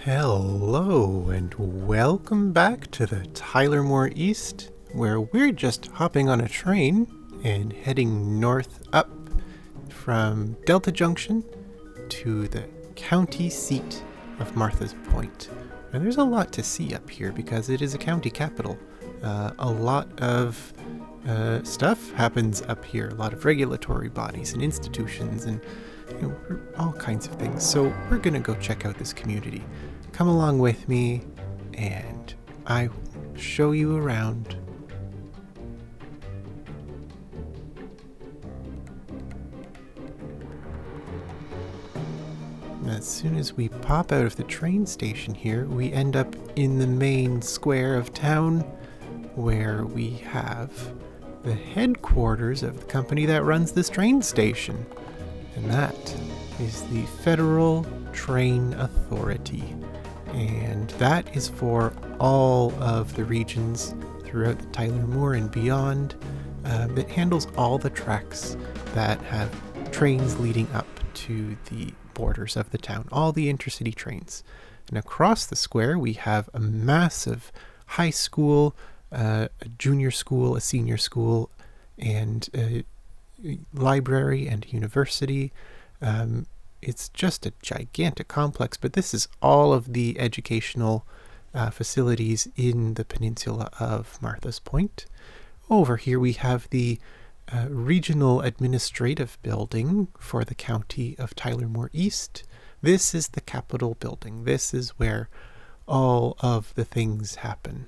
Hello and welcome back to the Tyler Moore East, where we're just hopping on a train and heading north up from Delta Junction to the county seat of Martha's Point. And there's a lot to see up here because it is a county capital. A lot of stuff happens up here, a lot of regulatory bodies and institutions and all kinds of things. So we're gonna go check out this community. Come along with me and I will show you around. As soon as we pop out of the train station here, we end up in the main square of town where we have the headquarters of the company that runs this train station. And that is the Federal Train Authority. And that is for all of the regions throughout the Tyler Moore and beyond. It handles all the tracks that have trains leading up to the borders of the town, all the intercity trains. And across the square, we have a massive high school, a junior school, a senior school, and a library and university. It's just a gigantic complex, but this is all of the educational facilities in the peninsula of Martha's Point. Over here we have the Regional Administrative Building for the County of Tyler Moore East. This is the Capitol Building. This is where all of the things happen.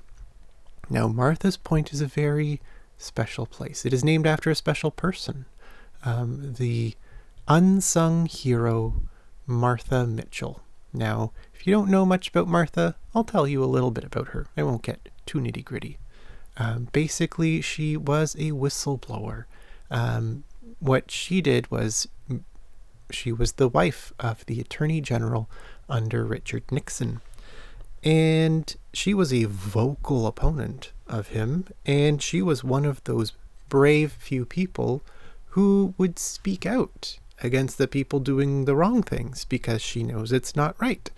Now, Martha's Point is a very special place. It is named after a special person. The unsung hero, Martha Mitchell. Now, if you don't know much about Martha, I'll tell you a little bit about her. I won't get too nitty-gritty. Basically, she was a whistleblower. What she did was she was the wife of the Attorney General under Richard Nixon. And she was a vocal opponent of him, and she was one of those brave few people who would speak out against the people doing the wrong things because she knows it's not right.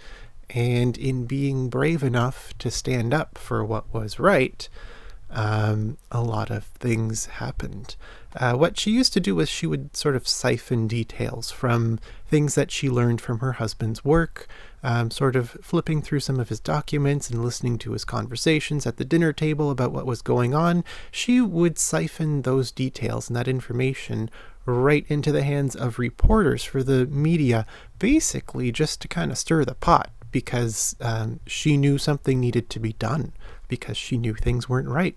And in being brave enough to stand up for what was right, a lot of things happened. What she used to do was she would sort of siphon details from things that she learned from her husband's work, sort of flipping through some of his documents and listening to his conversations at the dinner table about what was going on. She would siphon those details and that information right into the hands of reporters for the media, basically just to kind of stir the pot because she knew something needed to be done because she knew things weren't right.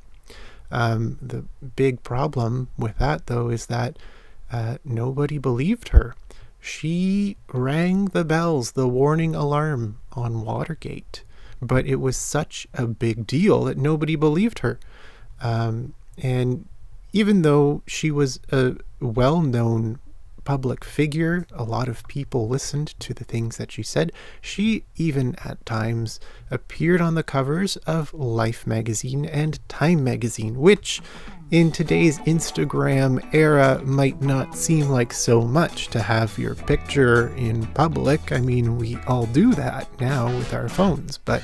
The big problem with that, though, is that nobody believed her. She rang the bells, the warning alarm on Watergate, but it was such a big deal that nobody believed her. And even though she was a well-known public figure, a lot of people listened to the things that she said. She even at times appeared on the covers of Life magazine and Time magazine, which in today's Instagram era might not seem like so much to have your picture in public. I mean, we all do that now with our phones, but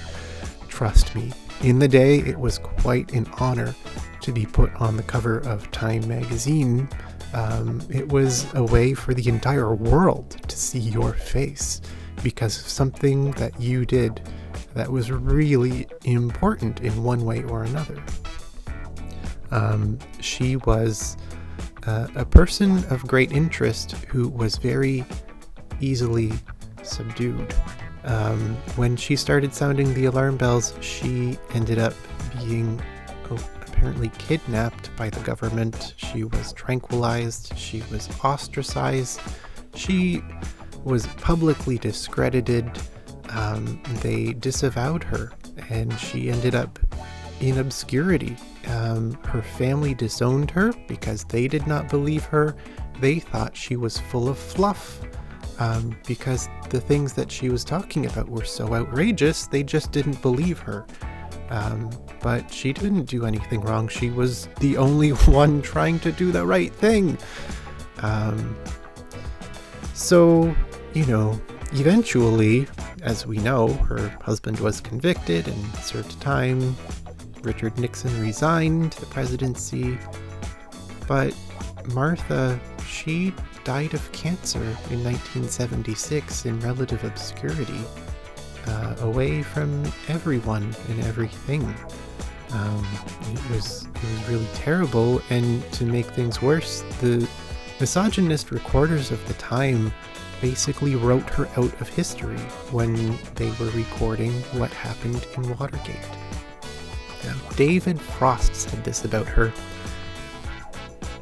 trust me, in the day it was quite an honor to be put on the cover of Time magazine. It was a way for the entire world to see your face because of something that you did that was really important in one way or another. She was a person of great interest who was very easily subdued. When she started sounding the alarm bells, she ended up being apparently kidnapped by the government. She was tranquilized. She was ostracized. She was publicly discredited. They disavowed her, and she ended up in obscurity. Her family disowned her because they did not believe her. They thought she was full of fluff because the things that she was talking about were so outrageous, they just didn't believe her. But she didn't do anything wrong. She was the only one trying to do the right thing. So, Eventually, as we know, her husband was convicted and served time. Richard Nixon resigned the presidency. But Martha, she died of cancer in 1976 in relative obscurity, away from everyone and everything. It was really terrible, and to make things worse, the misogynist recorders of the time basically wrote her out of history when they were recording what happened in Watergate. David Frost said this about her: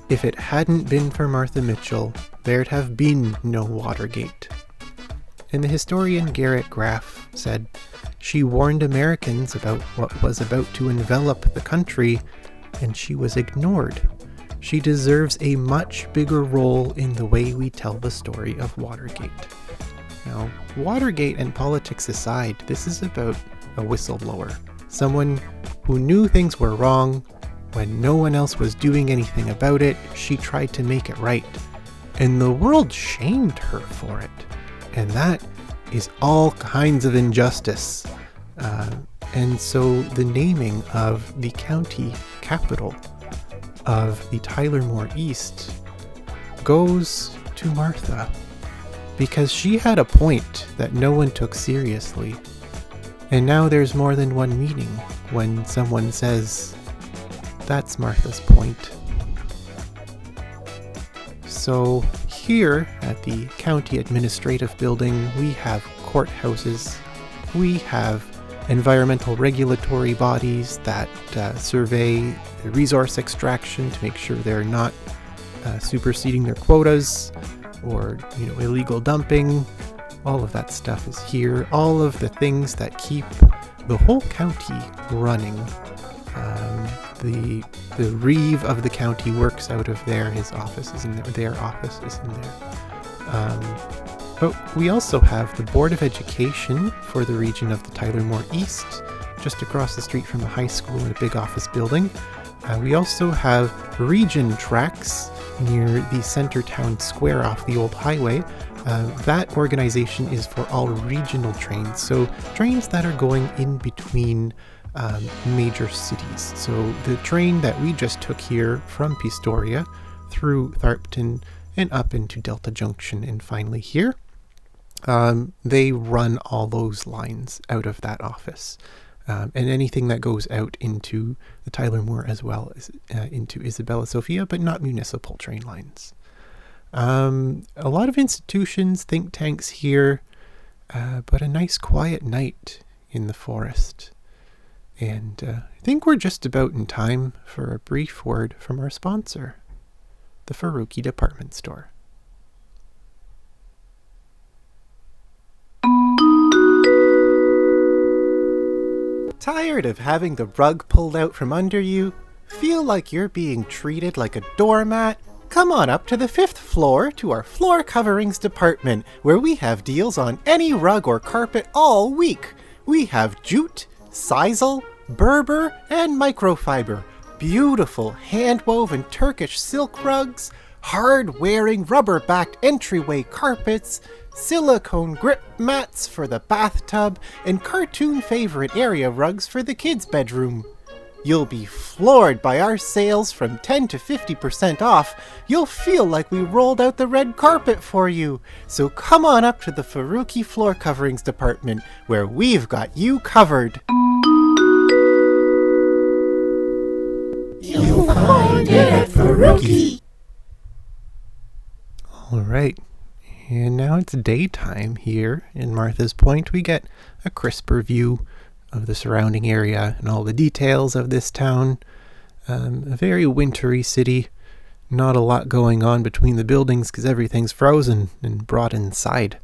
"If it hadn't been for Martha Mitchell, there'd have been no Watergate." And the historian Garrett Graff said, "She warned Americans about what was about to envelop the country, and she was ignored. She deserves a much bigger role in the way we tell the story of Watergate." Now, Watergate and politics aside, this is about a whistleblower. Someone who knew things were wrong. When no one else was doing anything about it, she tried to make it right. And the world shamed her for it. And that is all kinds of injustice. And so the naming of the county capital of the Tyler Moore East goes to Martha, because she had a point that no one took seriously. And now there's more than one meaning when someone says, "That's Martha's point." So here at the County Administrative Building, we have courthouses, we have environmental regulatory bodies that survey the resource extraction to make sure they're not superseding their quotas or illegal dumping. All of that stuff is here. All of the things that keep the whole county running. The reeve of the county works out of there. His office is in there. Their office is in there. But we also have the Board of Education for the region of the Tyler Moore East, just across the street from the high school in a big office building. We also have region tracks near the center town square off the old highway. That organization is for all regional trains, so trains that are going in between major cities. So the train that we just took here from Pistoria through Tharpton and up into Delta Junction and finally here, they run all those lines out of that office. And anything that goes out into the Tyler Moore as well as into Isabella Sophia, but not municipal train lines. A lot of institutions, think tanks here, but a nice quiet night in the forest. And I think we're just about in time for a brief word from our sponsor, the Faruqi Department Store. Tired of having the rug pulled out from under you? Feel like you're being treated like a doormat? Come on up to the 5th floor to our floor coverings department, where we have deals on any rug or carpet all week. We have jute, sisal, Berber, and microfiber, beautiful hand-woven Turkish silk rugs, hard-wearing rubber-backed entryway carpets, silicone grip mats for the bathtub, and cartoon favorite area rugs for the kids' bedroom. You'll be floored by our sales from 10 to 50% off. You'll feel like we rolled out the red carpet for you. So come on up to the Faruqi Floor Coverings Department, where we've got you covered. You'll find it at Faruqi. All right. And now it's daytime here in Martha's Point. We get a crisper view of the surrounding area and all the details of this town. A very wintry city. Not a lot going on between the buildings because everything's frozen and brought inside.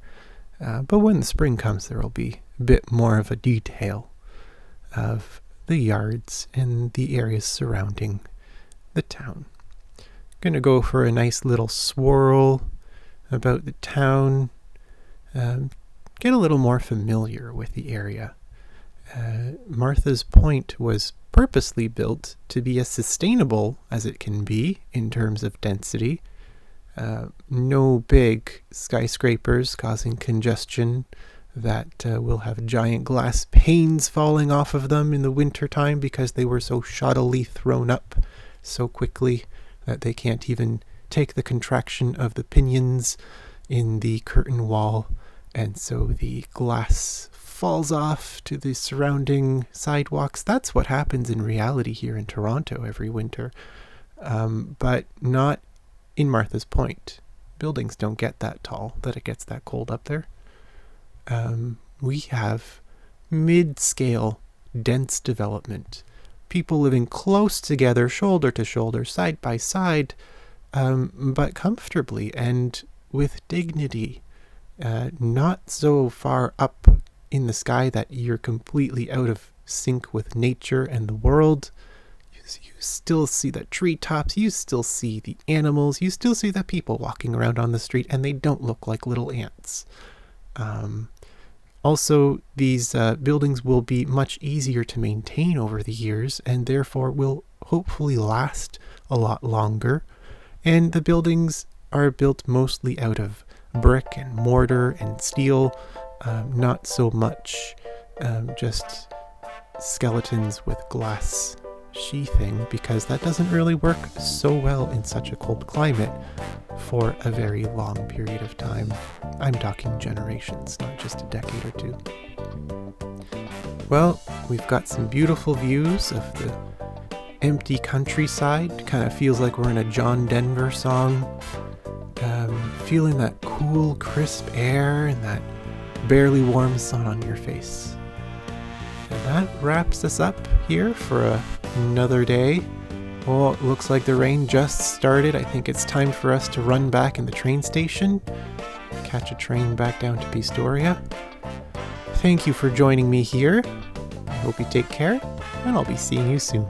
But when the spring comes, there will be a bit more of a detail of the yards and the areas surrounding the town. Gonna go for a nice little swirl about the town, get a little more familiar with the area. Martha's Point was purposely built to be as sustainable as it can be in terms of density. No big skyscrapers causing congestion that will have giant glass panes falling off of them in the wintertime because they were so shoddily thrown up so quickly that they can't even take the contraction of the pinions in the curtain wall, and so the glass falls off to the surrounding sidewalks. That's what happens in reality here in Toronto every winter, but not in Martha's Point. Buildings don't get that tall that it gets that cold up there. We have mid-scale, dense development. People living close together, shoulder to shoulder, side by side, but comfortably and with dignity. Not so far up in the sky that you're completely out of sync with nature and the world. You still see the treetops, you still see the animals, you still see the people walking around on the street, and they don't look like little ants. Also, these buildings will be much easier to maintain over the years and therefore will hopefully last a lot longer. And the buildings are built mostly out of brick and mortar and steel, not so much just skeletons with glass sheathing, because that doesn't really work so well in such a cold climate for a very long period of time. I'm talking generations, not just a decade or two. Well, we've got some beautiful views of the empty countryside. Kind of feels like we're in a John Denver song. Feeling that cool, crisp air and that barely warm sun on your face. And that wraps us up here for another day. Well, it looks like the rain just started. I think it's time for us to run back in the train station, catch a train back down to Pistoria. Thank you for joining me here. I hope you take care, and I'll be seeing you soon.